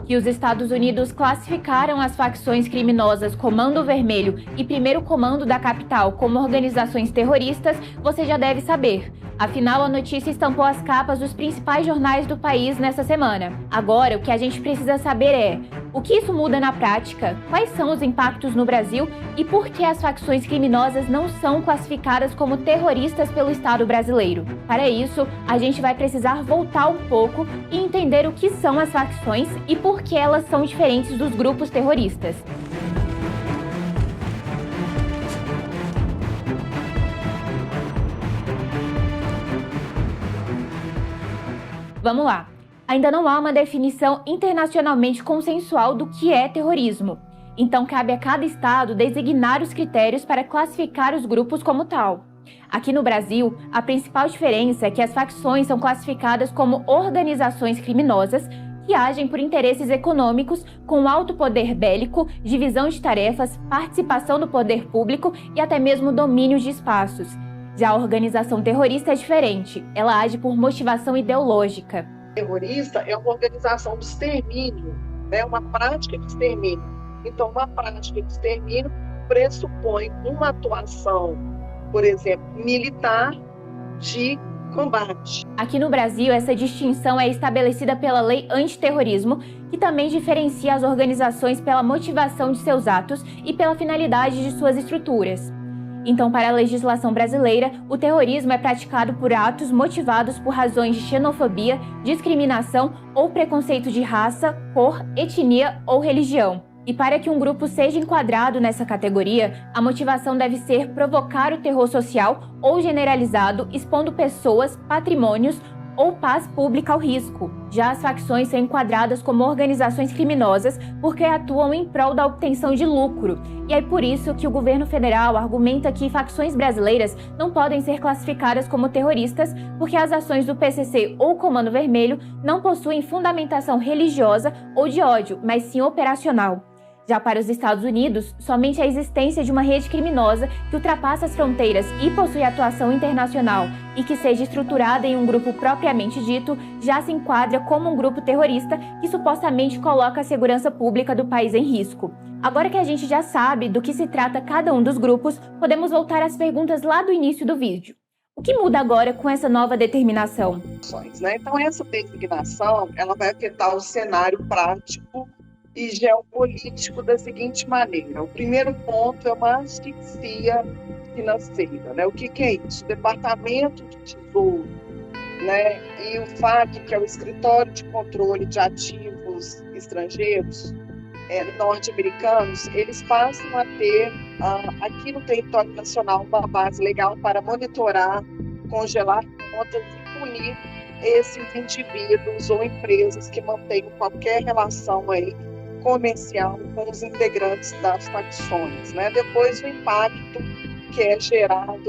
que os Estados Unidos classificaram as facções criminosas Comando Vermelho e Primeiro Comando da Capital como organizações terroristas, você já deve saber. Afinal, a notícia estampou as capas dos principais jornais do país nessa semana. Agora, o que a gente precisa saber é: o que isso muda na prática? Quais são os impactos no Brasil? E por que as facções criminosas não são classificadas como terroristas pelo Estado brasileiro? Para isso, a gente vai precisar voltar um pouco e entender o que são as facções e por que elas são diferentes dos grupos terroristas. Vamos lá. Ainda não há uma definição internacionalmente consensual do que é terrorismo. Então, cabe a cada estado designar os critérios para classificar os grupos como tal. Aqui no Brasil, a principal diferença é que as facções são classificadas como organizações criminosas que agem por interesses econômicos, com alto poder bélico, divisão de tarefas, participação do poder público e até mesmo domínio de espaços. Já a organização terrorista é diferente, ela age por motivação ideológica. Terrorista é uma organização de extermínio, uma prática de extermínio. Então, uma prática de extermínio pressupõe uma atuação, por exemplo, militar de combate. Aqui no Brasil, essa distinção é estabelecida pela Lei Antiterrorismo, que também diferencia as organizações pela motivação de seus atos e pela finalidade de suas estruturas. Então, para a legislação brasileira, o terrorismo é praticado por atos motivados por razões de xenofobia, discriminação ou preconceito de raça, cor, etnia ou religião. E para que um grupo seja enquadrado nessa categoria, a motivação deve ser provocar o terror social ou generalizado, expondo pessoas, patrimônios ou paz pública ao risco. Já as facções são enquadradas como organizações criminosas porque atuam em prol da obtenção de lucro. E é por isso que o governo federal argumenta que facções brasileiras não podem ser classificadas como terroristas porque as ações do PCC ou Comando Vermelho não possuem fundamentação religiosa ou de ódio, mas sim operacional. Já para os Estados Unidos, somente a existência de uma rede criminosa que ultrapassa as fronteiras e possui atuação internacional e que seja estruturada em um grupo propriamente dito, já se enquadra como um grupo terrorista que supostamente coloca a segurança pública do país em risco. Agora que a gente já sabe do que se trata cada um dos grupos, podemos voltar às perguntas lá do início do vídeo. O que muda agora com essa nova determinação? Então, essa designação ela vai afetar o cenário prático e geopolítico da seguinte maneira. O primeiro ponto é uma asfixia financeira. O que é isso? O Departamento de Tesouro, e o FAC, que é o Escritório de Controle de Ativos Estrangeiros norte-americanos, eles passam a ter aqui no território nacional uma base legal para monitorar, congelar contas e punir esses indivíduos ou empresas que mantenham qualquer relação comercial com os integrantes das facções. Depois o impacto que é gerado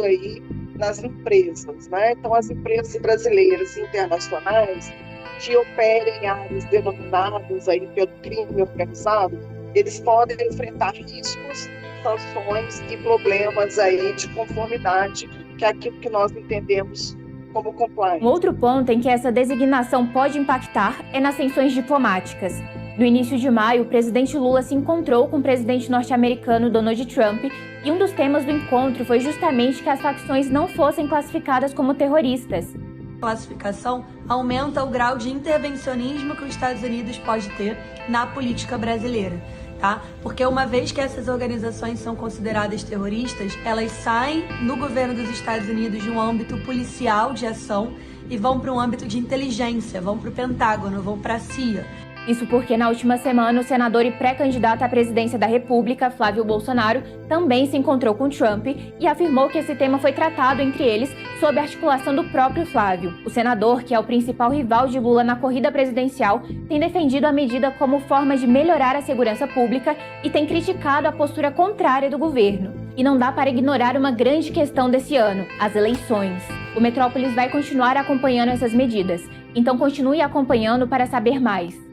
nas empresas. Então, as empresas brasileiras e internacionais que operem em áreas denominadas pelo crime organizado, eles podem enfrentar riscos, sanções e problemas de conformidade, que é aquilo que nós entendemos como compliance. Um outro ponto em que essa designação pode impactar é nas sanções diplomáticas. No início de maio, o presidente Lula se encontrou com o presidente norte-americano Donald Trump e um dos temas do encontro foi justamente que as facções não fossem classificadas como terroristas. A classificação aumenta o grau de intervencionismo que os Estados Unidos pode ter na política brasileira, tá? Porque uma vez que essas organizações são consideradas terroristas, elas saem no governo dos Estados Unidos de um âmbito policial de ação e vão para um âmbito de inteligência, vão para o Pentágono, vão para a CIA. Isso porque na última semana o senador e pré-candidato à presidência da República, Flávio Bolsonaro, também se encontrou com Trump e afirmou que esse tema foi tratado entre eles sob a articulação do próprio Flávio. O senador, que é o principal rival de Lula na corrida presidencial, tem defendido a medida como forma de melhorar a segurança pública e tem criticado a postura contrária do governo. E não dá para ignorar uma grande questão desse ano, as eleições. O Metrópolis vai continuar acompanhando essas medidas, então continue acompanhando para saber mais.